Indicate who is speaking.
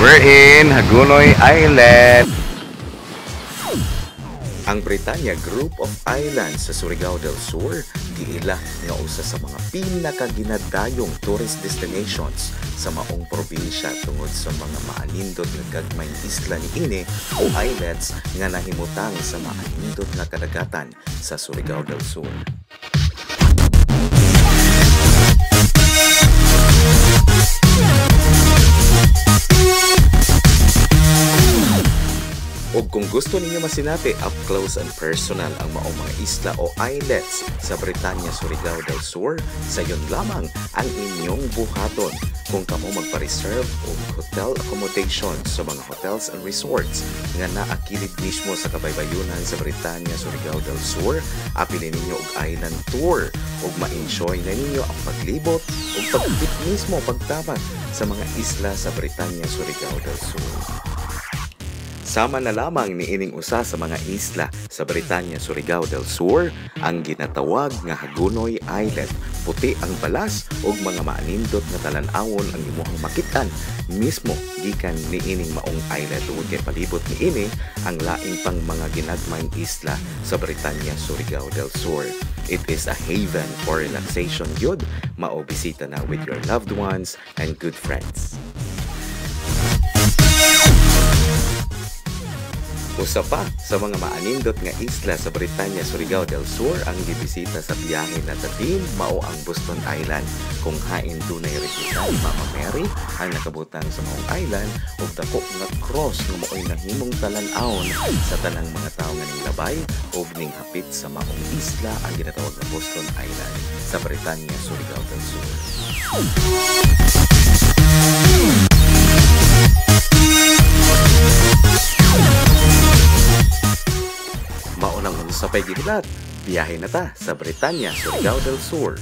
Speaker 1: We're in Hagonoy Island. Ang Britanya Group of Islands sa Surigao del Sur giila nga usa sa mga pinakaginadayong tourist destinations sa maong probinsya tungod sa mga maanindot nga gagmayng isla niini o islets nga nahimutang sa maanindot nga kadagatan sa Surigao del Sur. O kung gusto ninyo masinati up close and personal ang maong mga isla o islets sa Britanya, Surigao del Sur, sayon lamang ang inyong buhaton kung kamo magpa-reserve o hotel accommodation sa mga hotels and resorts nga naakilid mismo sa kabaybayunan sa Britanya, Surigao del Sur. Apilin ninyo og island tour ug ma-enjoy na ninyo ang paglibot ug pagtip mismo pagtabang sa mga isla sa Britanya, Surigao del Sur. Sama na lamang ni ining usa sa mga isla sa Britanya, Surigao del Sur ang ginatawag nga Hagonoy Island. Puti ang balas ug mga maanindot nga talan-awon ang imuhang makitan mismo gikan ni ining maong island tungod kay palibot ni ini ang laing pang mga ginagmayng isla sa Britanya, Surigao del Sur. It is a haven for relaxation gyud. Mao bisita na with your loved ones and good friends. Usa pa sa mga maanindot nga isla sa Britanya, Surigao del Sur ang gibisita sa biyahe na datin mao ang Boston Island. Kung hain dunay resita ni Mama Mary ang nakabutang sa maong island ug dako nga cross nga mao'y nahimong talan-awon sa tanang mga tawo nga ning labay ug ning hapit sa maong isla ang ginatawag nga Boston Island sa Britanya, Surigao del Sur. Maunang sa paghihilat, biyahe na ta sa Britanya, Surigao del Sur.